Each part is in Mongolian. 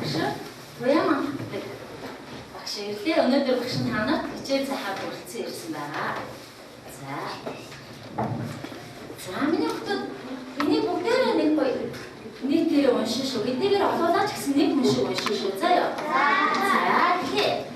багш Туяаман багш ирлээ өнөөдөр багш танарт хичээл заахад хүрэлцэн ирсэн байгаа. За миний хүүхдүүд энийг бүгдээрээ нэг гоё нийтээр уншин шүү. Эдгээр олоолаач гэсэн нэг хүн шиг уншин шүү. Заяа. За тэгэхээр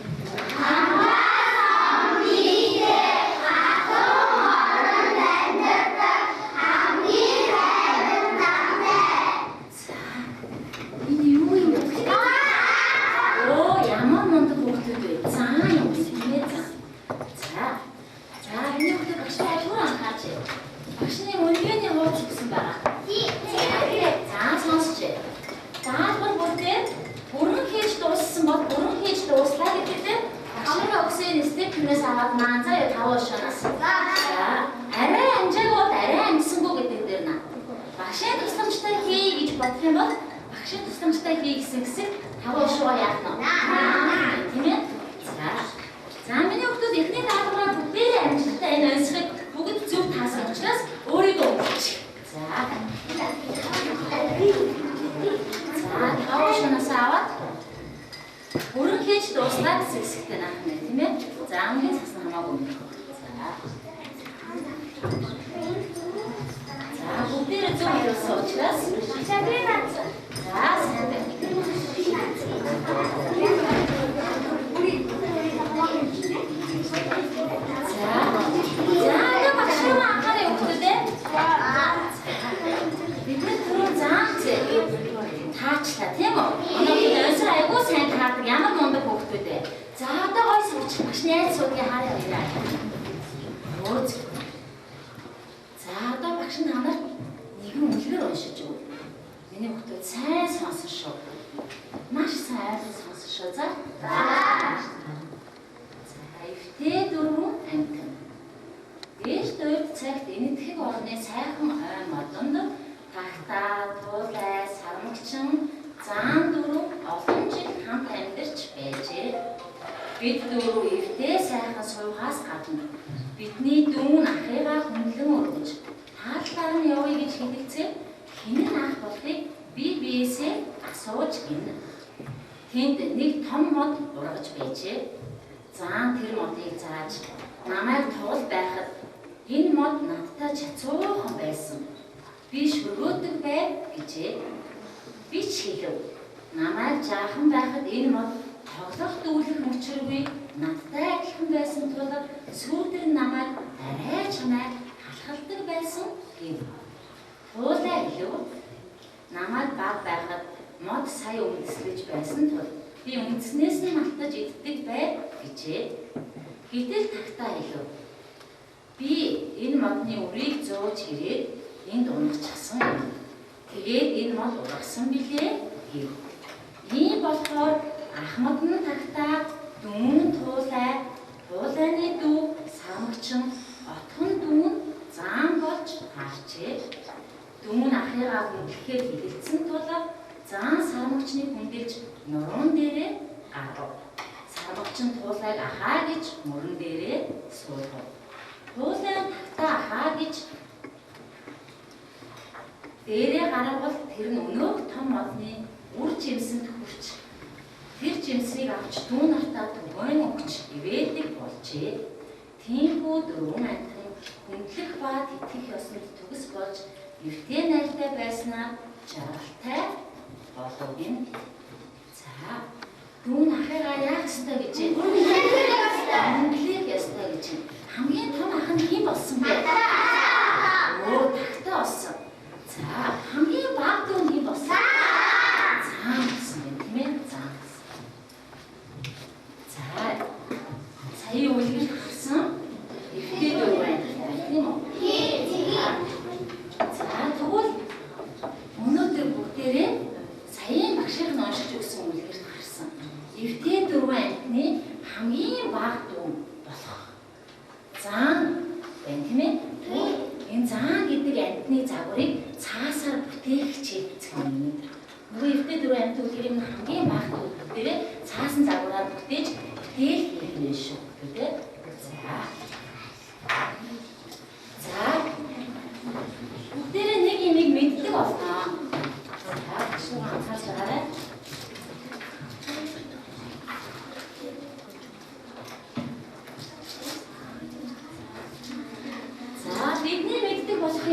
бидний дүүн ахыгаа хүндлэн өргөж тааллаар нь явъя гэж хэлэлцээ хэн наах болохыг биесээ асууж гинэ. Тэнд нэг том мод ургаж байжээ. Заан тэр модыг зааж намайг туул байхад энэ мод надтай чацуухан байсан. Би шөргөөдөг бай гэжээ. Би ч хэлв. Намайг жаахан байхад энэ мод тоглох дүүлэх мөчрөгүй надтай адилхан байсан тул сүйдэр намайг арай чамайг халахалдаг байсан гэв. Туулаа хэлв. Намайг баг байхад мод сая үндэслэж байсан тул би үндснээс нь малтаж иддэг бай гэжээ. Гэтэл тагтаа хэлв. Би энэ модны үрийг зөөж ирээд энд унагчихсан юм. Тэгээд энэ мод ургасан билээ гэв. Ийм болохоор ахмад нь тагтаа дүүн туулайны дүү самгчин отхон дүүн заан болж харчээ. Дүүн ахыгаа хүндлэхээр хилэлцэн тул заан самгчныг хүндэлж нуруунд дээрээ гарав. Самгчин туулайг ахаа гэж мөрөн дээрээ суулгав. Туулай тагтаа ахаа гэж дээрээ гаравал тэр нь өнөөх том модны үр жимсэнд хүрч тэр жимсийг авч дүү нартаа түгэн өгч ивэдэг болжээ. Тиймгүй дөрвөн амтхан хүндлэх ба тэтгэх ёсонд төгс болж эвтэй найртай байснаа жаргалтай болов юм. За дүү ахыгаа яах ёстой гэж хүндлэх ёстой гэж хамгийн том ах нь хэн болсон бэ? Тагтаа болсон. За хамгийн бага дүү хэн болсон? Заан болсон юм тийм ээ. Сая үлгэр харсан эвтэй дүү байна тийм үү? За тэгвэл өнөөдөр бүгдээрээ саяын багшийн уншиж өгсөн үлгэрт харсан эвтэй дөрвөн амтны хамгийн бага дүү болох заан байна тийм ээ? Энэ заан гэдэг амтны загварыг цаасаар бүтээх чиглэл юм. Нөгөө эвтэй дөрвөн амт үлгэрийн хамгийн бага дүү бүгдээрээ цаасан загвараар бүтээж бүтээх юм шүү. За бүгдээрээ нэг юмыг мэддэг болно. За шууд анхаарч байгаарай.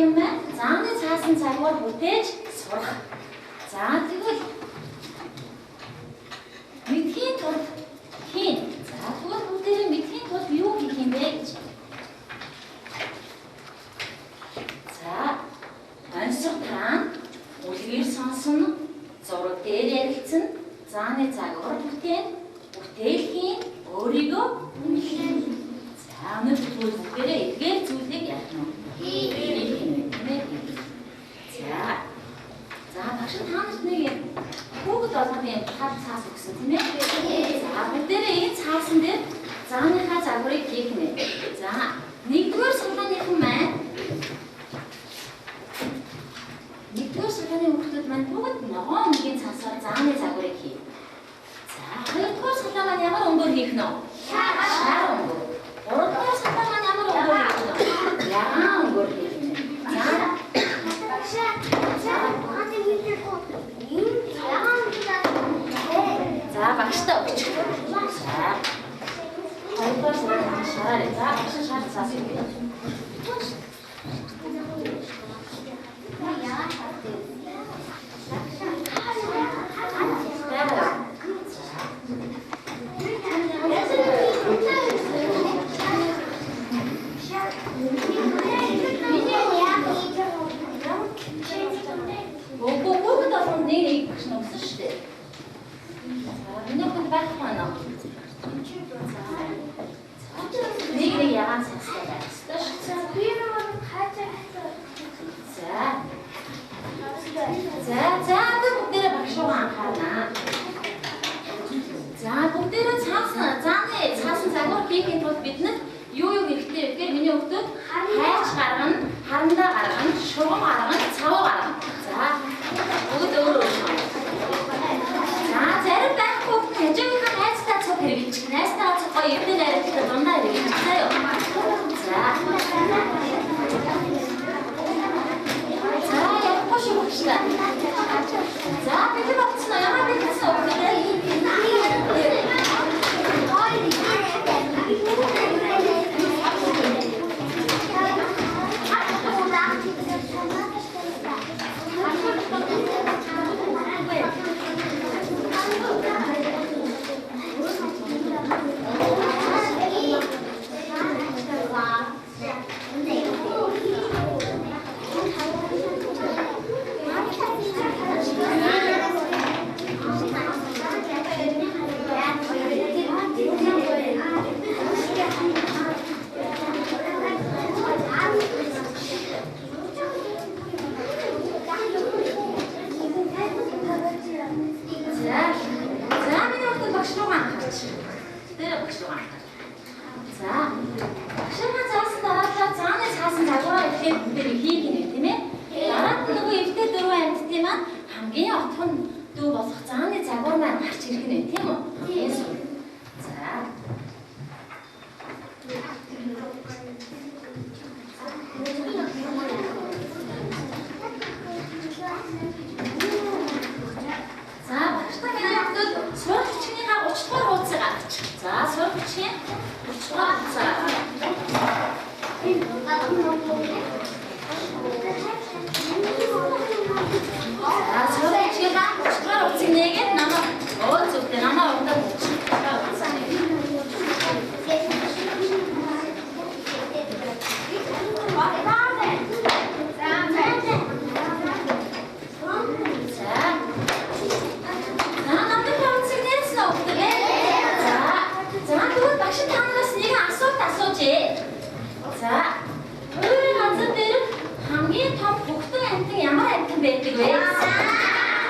юм байна. Зааны цаасан цагаар бүтээж сурах. За тэгвэл мэдхийн тулд хийн. За тэгвэл бүгдээрээ мэдхийн тулд юу хийх юм бэ гэж. За онцгой таан үлгээр сонсон, зураг дээр ярилцсан, зааны цагаар бүтээн, бүтээлхийн өөрийгөө үнэлэх. За өнөөдөр бүгдээрээ эдгээр зүйлийг яах нь вэ? За багш та нарт нэг хүүхэд болгоны хад цаас өгсөн тийм ээ. За бүгдээрээ энэ цаасан дээр зааныхаа загварыг хийх нэ. За нэгдүгээр сургааныхан маань нэгдүгээр сургааны хүүхдүүд маань бүгд ногоон өнгийн цаасаар зааны загварыг хий. За хоёрдугаар сургаан маань ямар өнгөөр хийх нь вэ? Шар өнгөөр. Гуравдугаар сургаан маань ямар өнгөөр хийх нь вэ? Ягаан өнгөөр хийх нь. За багштай өгч. За хоёрдугаар сургаан шараар. За багш шар цаас хийх.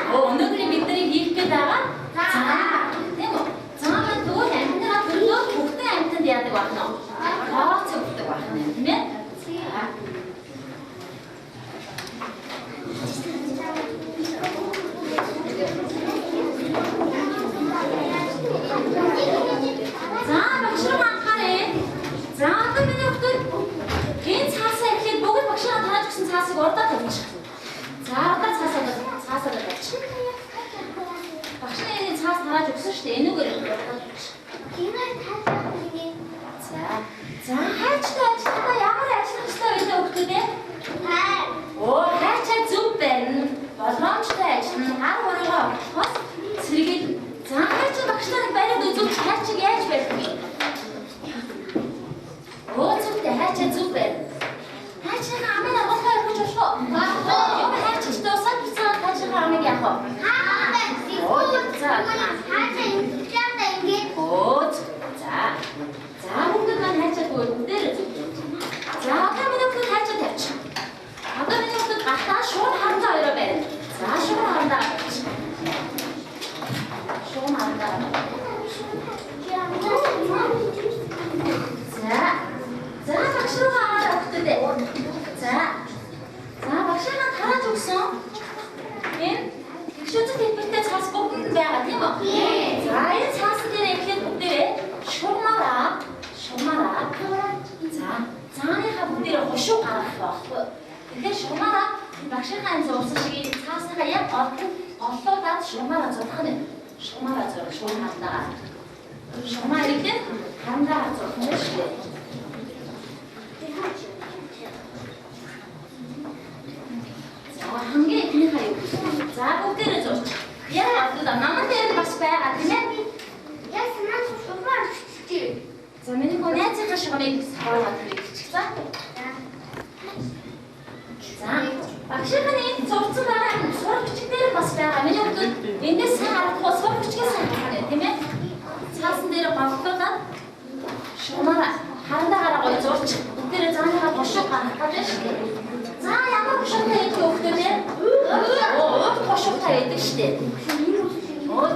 Өнөөдрийн бидний хийх гээд байгаа тийм үү? Цааmaan тэгвэл амьтнаа төлөө бүгдэн амьтанд яадаг байна уу? Тооцоо өгдөг байна тийм ээ? За багш руу анхаарай. За одоо миний хүүхдүүд энэ цаасаа ихэд бүгд багшаа тааж өгсөн цаасыг урдаа тавьчих. За одоо цаасаа тавьчих. Багшны энэ цаас тааж өгсөн шүү дээ. Энүүгээр урдаа тавьчих. За хайчтай ажиллахдаа ямар ажиллах ёстой вэ хүүхдүүд ээ? хайчаа зүг байна. Хайчаа амын агуулгаа өргөж болох уу? Юу хайчаа ч дуусаад бицаа хайчаа амыг яах вэ? За. Хайчаа ингэж За бүгд маань хайчаа бүгдээр зүг. За одоо минь бүгд хайчаа тавьчих. Одоо минь бүгд гартаа шууд хандаа өрөө байна. За шууд хандаа. Шууд хандаа. За багшруугаа аваад өгтөдөө. За багшаагаа тарааж өгсөн. Энэ гişүүдэд хэлбэртэй цаас бүгд байгаа тийм үү? За энэ цаас дээр эхлээд бүгдээрээ шугамаараа. За цааныхаа бүгдээрээ хошуу гаргах байхгүй. Тэгэхээр шугамаараа багшаагаа энэ зурсан шиг цаасныхаа яг оллуудаад шугамаараа зурах нь. Шугамаараа зурах шугамаараа. Шугамаар ихэд хандаа зурах нь шүү дээ. хамгийн ихний хаяг. За бүгдээрээ зурч. Яа наман дээр бас байгаа тийм ээ. яс маань шугамаар чичээ. За миний гоньцын хашгамыг саваад хийчих. За. Багшийнхны зурцсан байгаа сур бичиг дээр бас байгаа. Миний хувьд эндээс сайн харахгүй сур бичгээс харагдана тийм ээ. Цаасан дээр голлоод шугамаар хандаагаар гоё зурч. Бүгдээрээ зааныхаа бошоо гаргах гэж шүү дээ. За ямар бошоотой идэх хөвгтөө бошоотой идэх шүү дээ.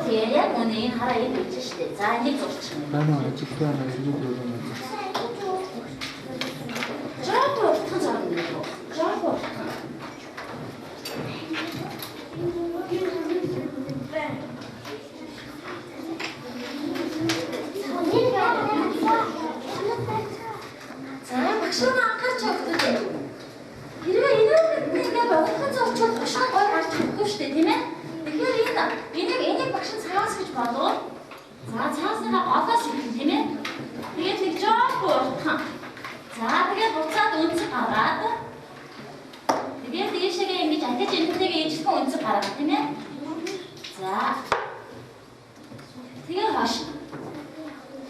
Тийм яг үнэ энэ хараа идэх шүү дээ. За энийг зурчих. Манай ажилтны ажил өгөөмэй. Жаагүй утхан зам нэг. Жаагүй утхан. За багшаа анхаарч өгдөө. Хэрвээ ингээд огтхон зурчвал бошоо гой гарч чадахгүй шүү дээ тийм ээ. Тэгэхээр энийг багш нь цаас гэж бодвол за цааснаа голоос ирэх тийм ээ. Тэгээд нэг жаагүй утхан. За тэгээд буцаад үнцэг гаргаад тэгээд ийшээгээ ингэж атаж энэтэйгээ ээжлэн үнцэг гаргаад тийм ээ. За тэгээд хаш.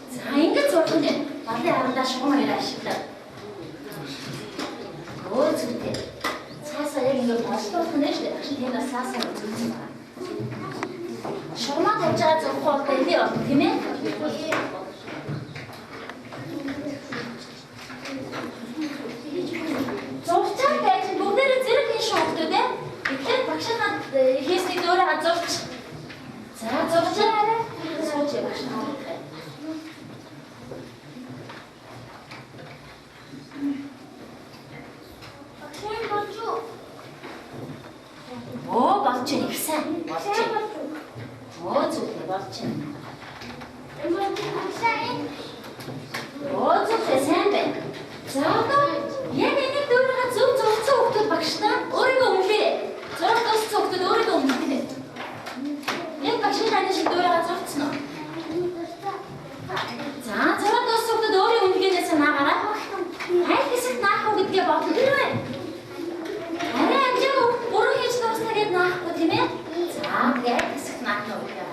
За ингэж зурх нь балын харандаа шугам ирээ ашиглаа. Зүйтэй. Цаасаа яг ингэ бослуулах нь шүү дээ. Багш нь тийм цаасаа үзүүлсэн байна. Шугамаа тавьж байгаа зурх бол тийм ээ. Зурчаа байж бүгдээрээ зэрэг хийн шугамтай дээ. Тэгэхээр багшаа хийсний дөөрөө зурч. За зурчаа сууч багш нь. Болж ирсэн. Зүйтэй болж байна. Зүйтэй сайн байна. За одоо яг энэ дөөрөө зөв зурцсан хүмүүс багшнаа өөрийгөө өмнөө зураг дууссан хүмүүс өөрийгөө өмнөө. Яг багшийн хааны шиг дөөрөө зурцсан уу? За зураг дууссан хүмүүс өөрийн өмнөөс наагаараа. Хайр хэсэгт наах уу гэдгээ бодно. Арай амжиг өөрөө хийж дуусна гэдээ наахгүй тийм ээ? За тэгээд хэсэгт наах уу гэдэг.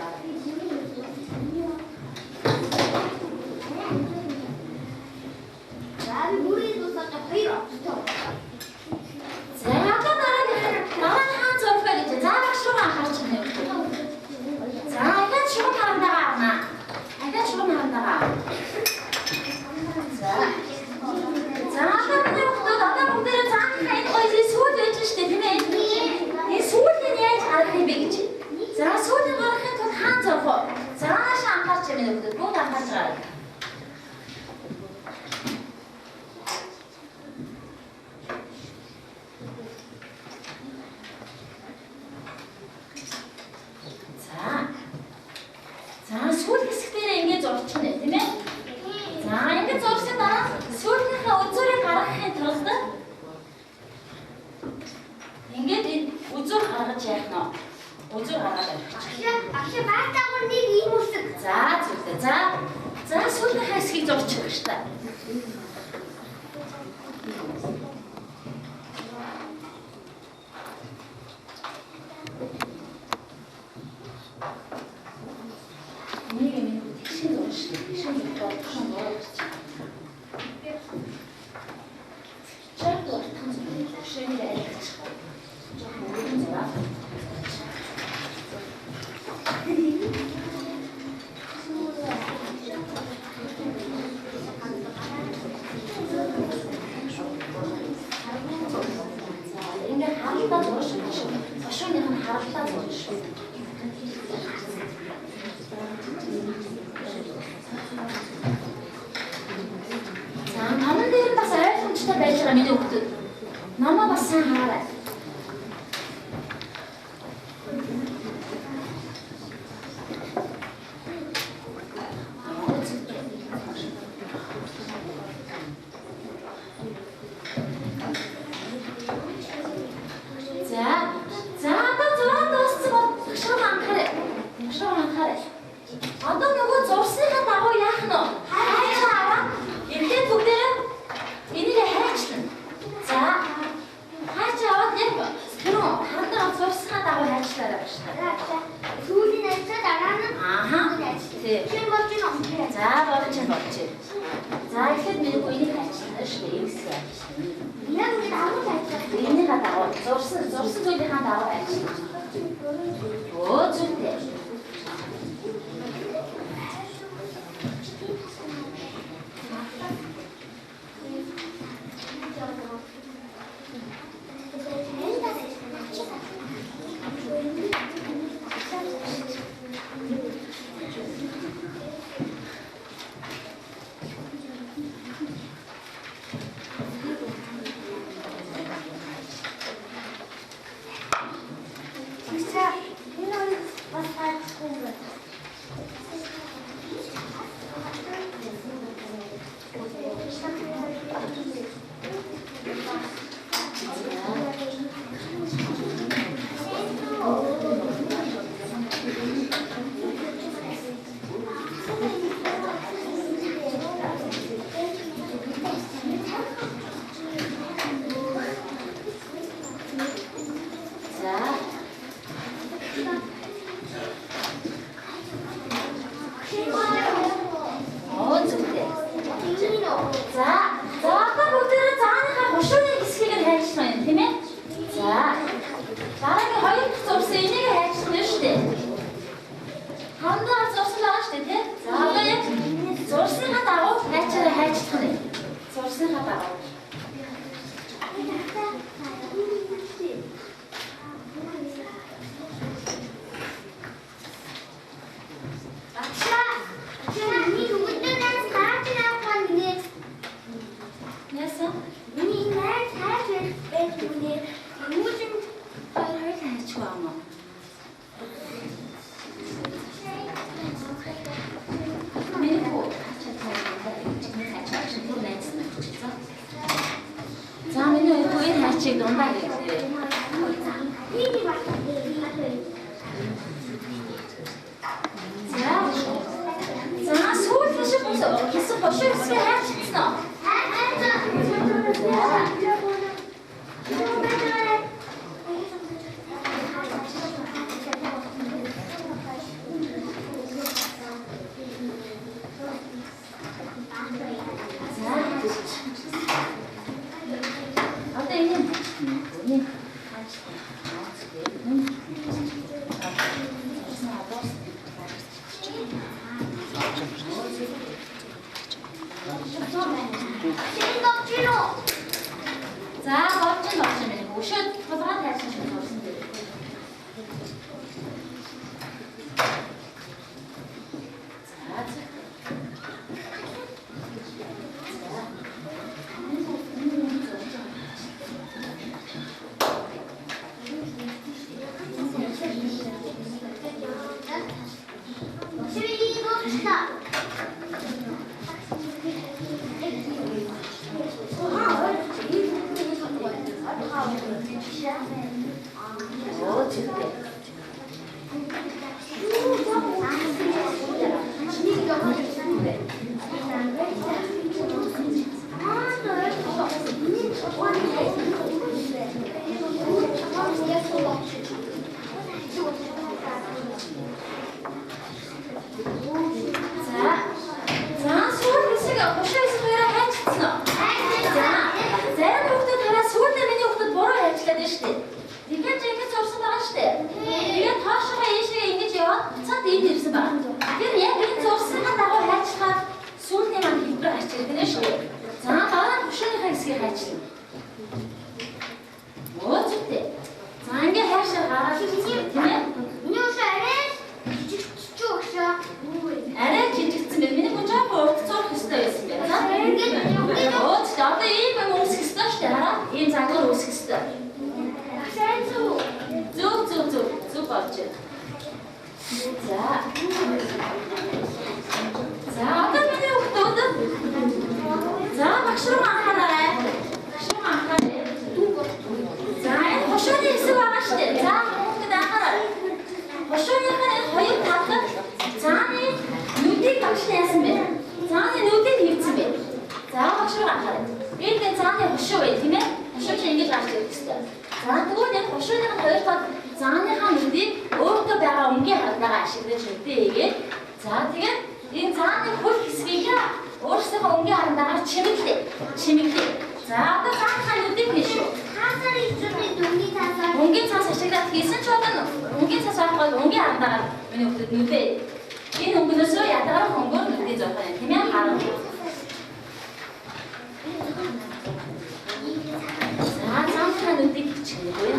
харалтаа зуршил шүү. Хошууных нь харалтаа зуршил. За наман дээр бас ойлгомжтой байж байгаа миний хүүхдүүд. Намаа бас сайн хараарай. Одоо нөгөө зурсныхаа дагуу яах нь вэ? Хайж аваа. Эхлээд бүгдээ энийг хайчлаа. За. Хайж аваад яг түрүү хандаа зурсныхаа дагуу хайчлаарай гэж байна. Сүүлийн ажил дараа нь Тийм. чин болж байна. За, болж байна. За, эхлээд миний энийг хайчлаа шүү дээ. X хайчлаа. Яг ингэ авах ажил. Энийг дагуу зурсан зүйлийнхаа дагуу хайчлаа. Оо зүйтэй. орж ирнэ. За одоо миний хүүхдүүд за багш руу анхаарай. За энэ хошооны хэсэг байгаа шүү дээ. За хүүхдүүд анхаарай. Хошооныхаа энэ хоёр талд зааны нүдийг багш яасан бэ? Зааны нүдийг хийвсэн бэ? За багш руу анхаарай. Энэ зааны хошоо бай тийм ээ? Хошоо чинь ингэж гарч ирэх хэрэгтэй. За тэгвэл энэ хошооныхаа хоёр талд зааныхаа нүдийг өөртөө байгаа өнгийн хаднагаа ашиглаж нүдээ хийгээд за тэгээд энэ зааны хөл хэсгийг өөрсдийнхөө өнгийн хаднаагаар чимэглээ. За одоо цаашаа нүдийг хийш шүү. Хаасаар ичүүний дүнгийн цаасаар. Өнгийн цаас ашиглаад хийсэн ч одоо өнгийн цаас авахад өнгийн хаднаагаар миний хүүхдэд нүдээ энэ өнгөнөөсөө ятгаар хөнгөөр нүдээ зоох юм тийм ээ хараа. За цаашаа нүдийг хийчихээ. Хоёр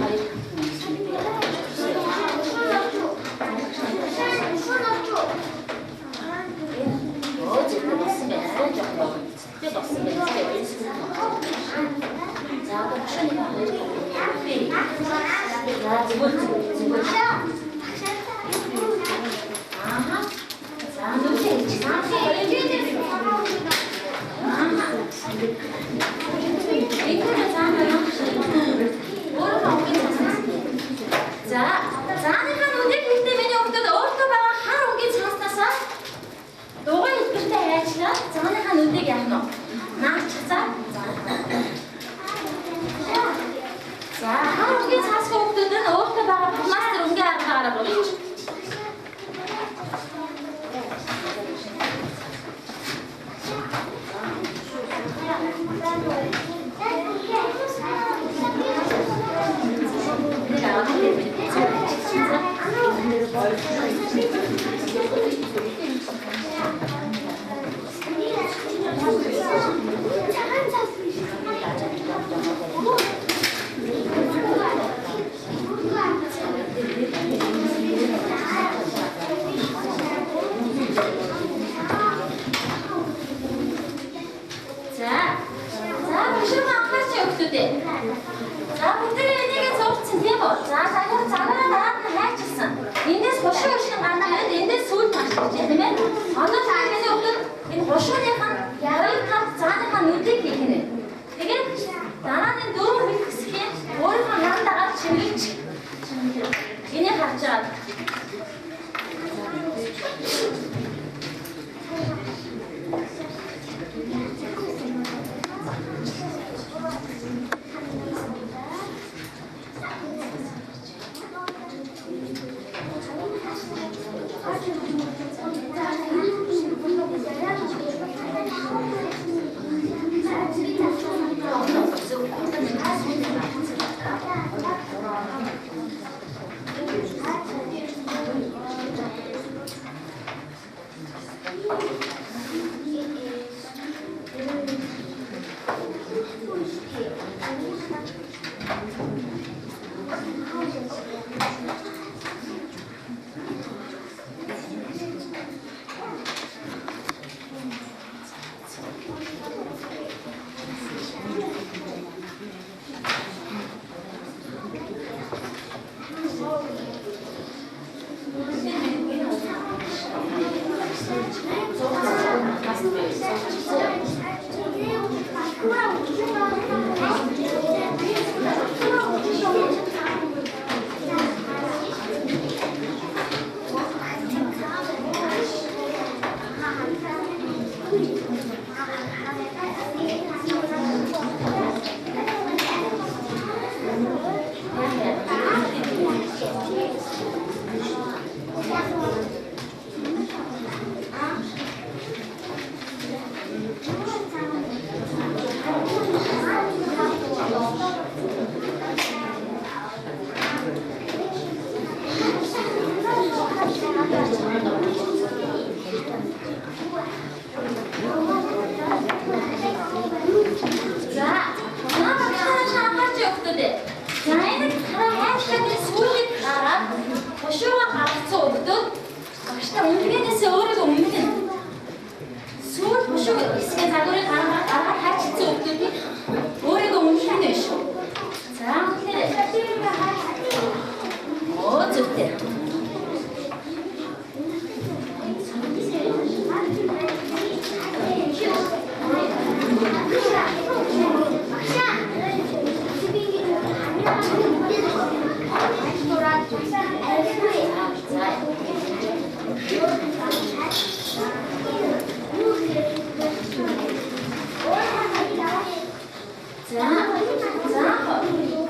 За.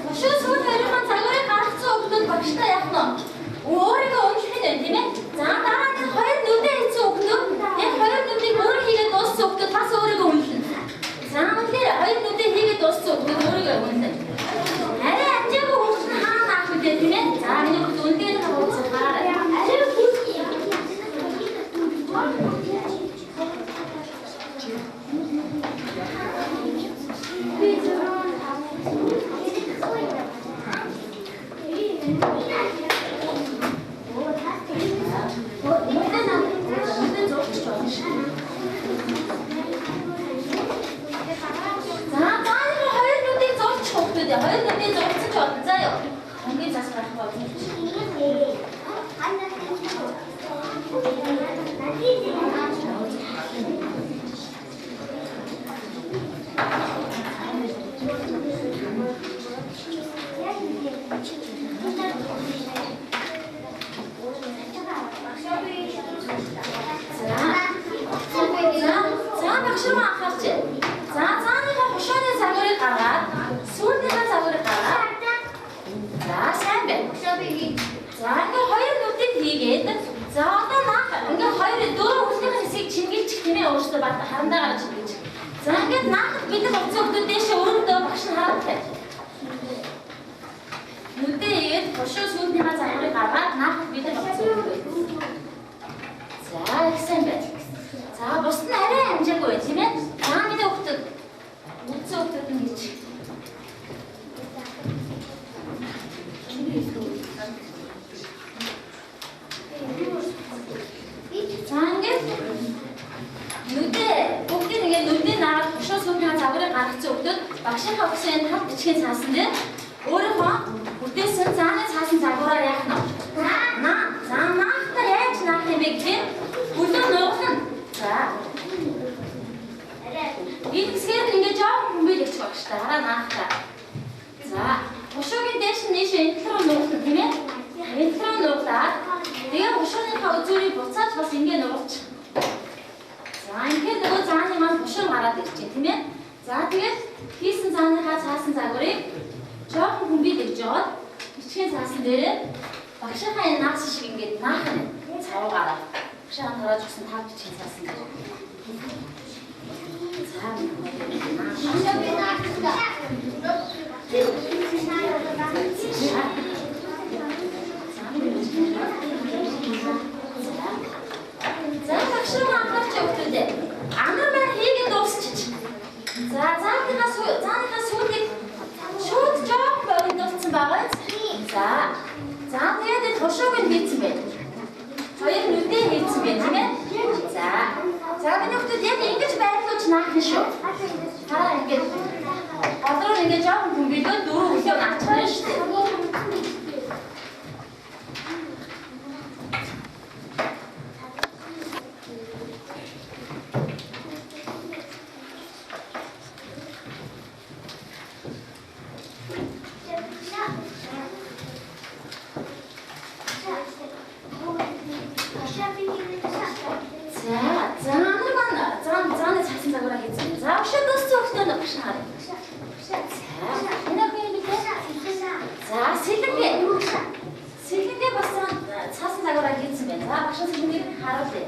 Хошоо сүүл хоёрын цагаарыг гаргацсан өгдөд багштай яах нь? Өөрийгөө унших нь тийм ээ. За дараа нь хоёр нүдээ хийсэн өгдөд яг хоёр нүдийг өөрөө хийгээд дууссан өгдөд бас өөрийгөө уншина. За үнэхээр хоёр нүдээ хийгээд дууссан өгдөд өөрийгөө уншина. Арай амжаагүй хүмүүс нь хаана авах вэ тийм ээ? За миний хүүд үнэхээр хавцсан хараа. Хоёр нүдийг зурцсан ч болно заяа. Хамгийн зас гарах болно. За багш руу анхаарч. За цааныхаа хошооны загварыг гаргаад сүүлнийхээ загварыг гаргаад. За сайн байна. За ингээ хоёр нүдийг хийгээд за одоо наа ингээ хоёр дөрөв хүснийхээ хэсгийг чингийчих тийм ээ өөрөөсөө бат харандаа гарч чингийч. За ингээд наахад бид нар хувцас өгдөө дэше өрөндөө багш нь хараад байна. Нүдээ хийгээд хошоо сүүлнийхээ загварыг гаргаад наахад бид нар хувцас өгдөө. За их сайн байна. За бусд нь арай амжаагүй тийм ээ. За мэдээ өгдөд. Үцээ өгдөд нь гэж. За ингээд нүдээ бүгдийг ингээд нүдээ нараад хошоо сүүлийн загварыг гаргацсан өгдөд багшийнхаа өгсөн энэ тав бичгийн цаасан дээр өөрийнхөө бүтээсэн зааны цаасан загвараар яах нь. За наахта яаж наах юм бэ гэхээр бүлэн нуугна. За. Энэ хэсгээр ингээд жоохон хүмбэл өгч багштай хараа наахта. За хошоогийн дээш нь нийш энэ рүү нуугна тийм ээ. Энэ рүү нуугаад тэгээ хошооныхаа үзүүрийг буцааж бас ингээд нуугч. За ингээд нөгөө зааны маань хошоо гараад ирж байна тийм ээ. За тэгээд хийсэн зааныхаа цаасан загварыг жоохон хүмбэл өгж жоод бичгийн цаасан дээр багшийнхаа энэ наасан шиг ингээд наах нь цавуугаараа багшаа тарааж өгсөн тав бичгийн цаасан дээр. За багш руу анхаарч өгдөө. Анар маань хийгээд дуусчих. За зааныхаа сүүлийг шууд жоохон богинолцсон байгаа. За тэгээд энэ хошоог нь хийсэн байна. Хоёр нүдээ хийсэн байна тийм ээ. За миний хүмүүс яг ингэж байрлуулж наах нь шүү. Хараа ингэж гадруу ингэж жоохон хүмбэлөө дөрөв өглөө наачих нь шүү дээ. Зааны цаасан загвараа хийсэн. За ошоо дууссан өгтөө багш нараа. За сэлэнгээ бас цаасан загвараа хийсэн байна. За багш сэлэнгийг харуулъя.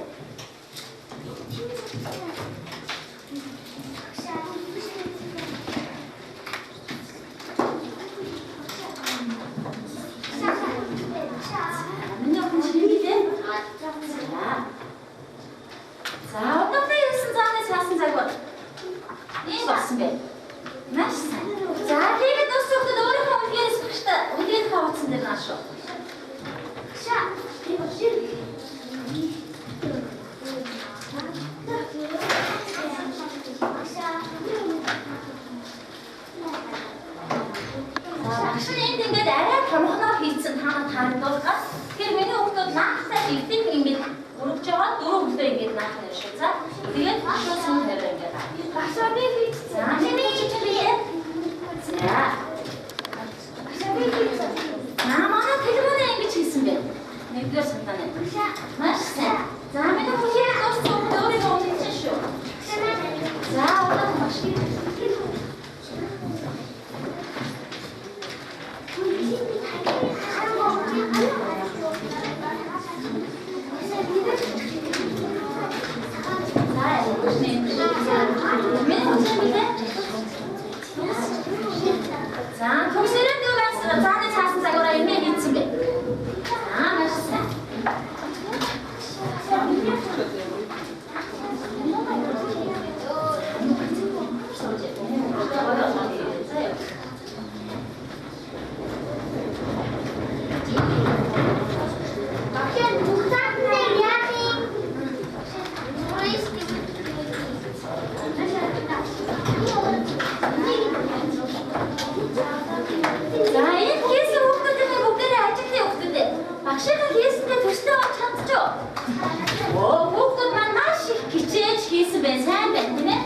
За одоо хийсэн зааны цаасан загвар. Ийм болсон бэ. Маш сайн. За тэгээд дуусахад өөрийнхөө үлгээс багштай үлгээс хавцсан дээр наашуу. Багш нь энд ингээд арай томхноор хийцэн таандуулгаад тэгэхээр миний хүмүүс наахтай эвдэн ингээд өргөж байгаа дөрөв өглөө ингээд наах нь шүү. За тэгээд хошоо сүүл дээр ингээд багшаа за миний чичээ. За манай телефоноо ингэж хийсэн бэ. Нэгдүгээр сантана. Маш сайн. За миний хүүхээ дууссан өөрийгөө үнэлсэн шүү. За одоо багш. За энэ хийсэн хүүхдүүдийн бүгдээ ажилтны хүүхдүүдээ багшийнхаа хийсэндээ төстэй олж чадчихоо. Хүүхдүүд маань маш их хичээж хийсэн байх сайн байна тийм ээ.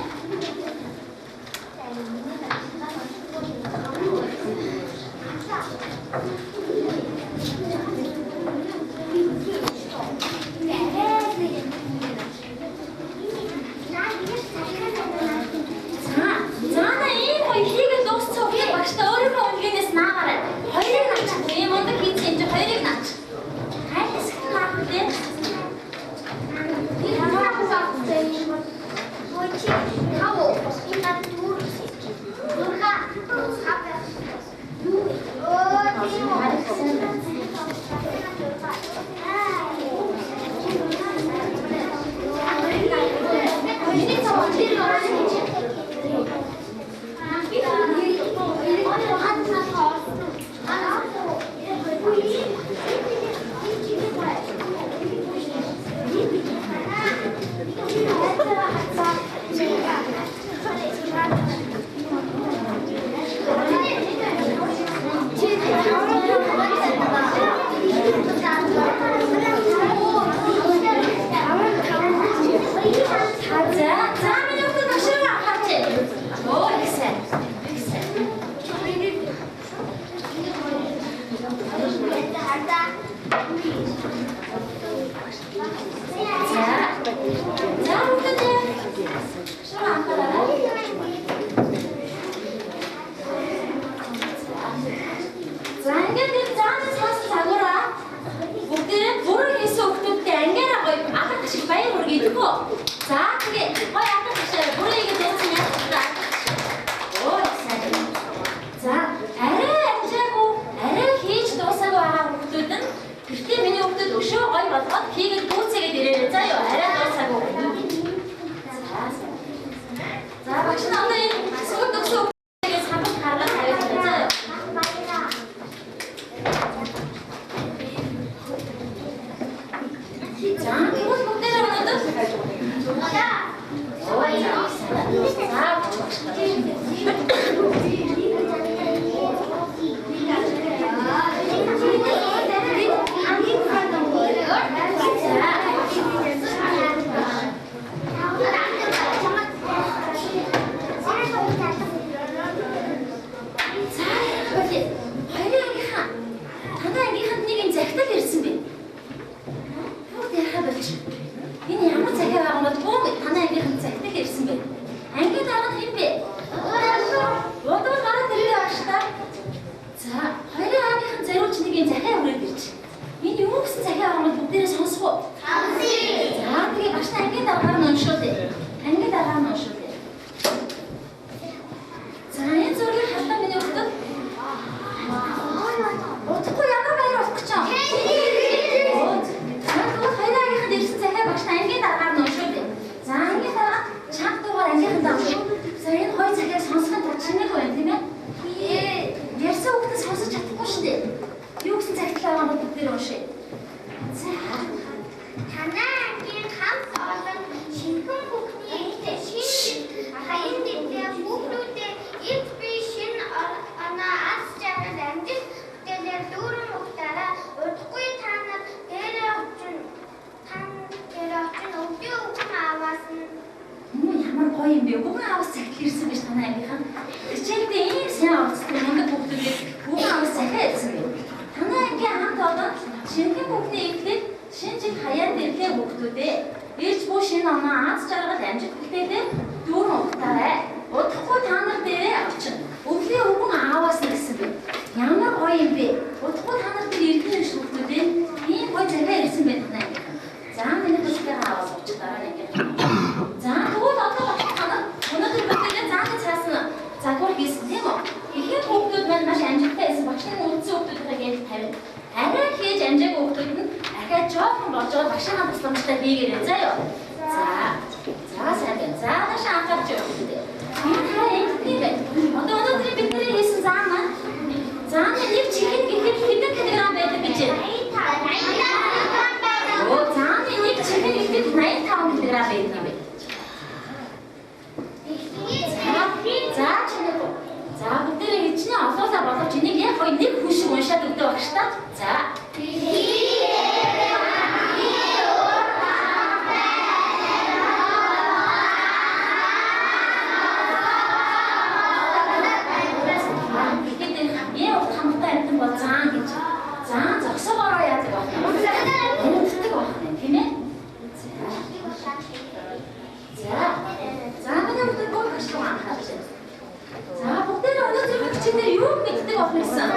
чи нэр юу мэддэг болох гэсэн?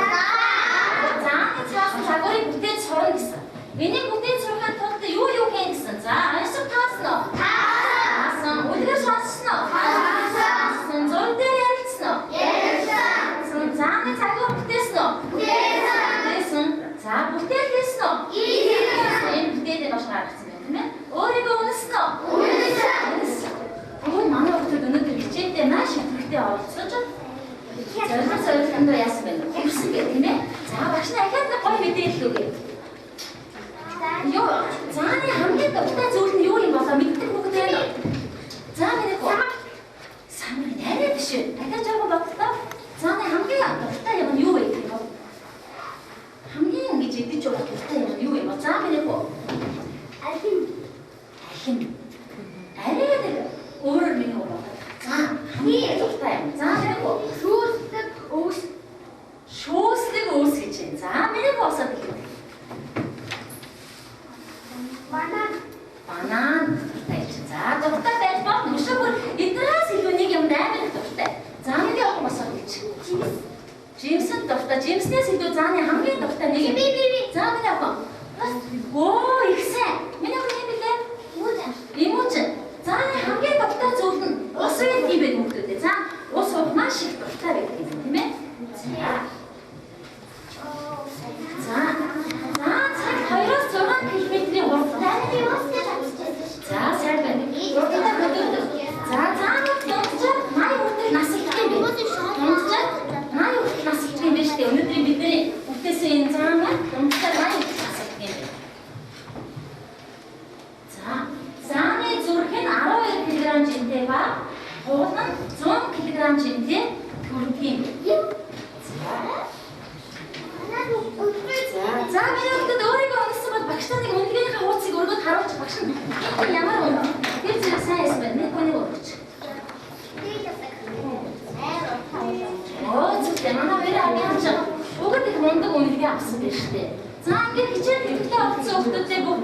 Зааны цаасан загварыг бүтээж сурна гэсэн. Энийг бүтээж сурахын тулд юу хийн гэсэн? За, аншиг таасан уу? Таасан. Үлгэр сонссон уу? Таасан. Зураг дээр ярилцсан уу? Ярилцсан. Зааны загвар бүтээсэн үү? Бүтээсэн. За, бүтээл хийсэн үү? Хийсэн. Энэ бүтээдээ баш гаргасан байна, тийм ээ? Өөрийгөө үнэлсэн үү? Үнэлсэн. Өө манай хүүхдүүд өнөөдөр хичээлдээ маш их хэрэгтэй оролцож зорилгонд яасан бэ? Хөвсөн гэх тийм ээ? За, багш нь ахаад нэг гоё мэдээлэл өгье. Юу? Зааны хамгийн дуртай зүйл нь юу юм болоо мэддэг бүгд байна уу? За, миний хөө. Самар нэрээ биш үү? Дахиад жаахан бодлоо. Зааны хамгийн дуртай юм нь юу вэ гэх юм? Хамгийн гэж идэж явах дуртай юм юу юм? За, миний хөө. Ахин. Арай өөрөөр миний хөө. За, хамгийн дуртай юм. За, миний хөө. Шүүсдэг өөс гэж байна. За, миний хөө осоод хэлээ. Банан дуртай чинь. За, дуртай байж болно. Өшөөр эднээс илүү нэг юм амар дуртай. За, миний охин бас хэлж. Жимсэд дуртай. Жимснээс илүү зааны хамгийн дуртай нэг юм. За, миний охин. Оо, их сайн. Миний охин юм билээ. Имууч. Зааны хамгийн дуртай зүйл нь ус байх юм байна хүмүүстээ. За, ус уух маш их дуртай байх юм, тийм ээ? За, цаг 2-6 км-ийн урттай. За, сайн байна. Урттай хөдөлдөг. За, заанууд дунджаар 80 хүртэл насалдах юм байна. Дунджаар 80 хүртэл насалдах юм байна шүү дээ. Өнөөдөр бидний бүтээсэн энэ заанууд дунджаар 80 хүртэл насалдах юм байна. За, зааны зүрх нь 12 кг жинтэй ба уул нь 100 кг жинтэй төрдөг юм. За, миний хүүхдүүд өөрийгөө үнэлсэн бол багштай нэг үнэлгээнийхээ хуудсыг өргөд харуулж багш нь ямар үнэ? Тэр зэрэг сайн юм байна. Нэг хүнийг өргөж. Оо, зүгтээ манай хоёрын агийн хамшиг угад их мундаг үнэлгээ авсан байж тээ. За, ингээд хичээл хэлтэй олцсон хүүхдүүдээ бүгд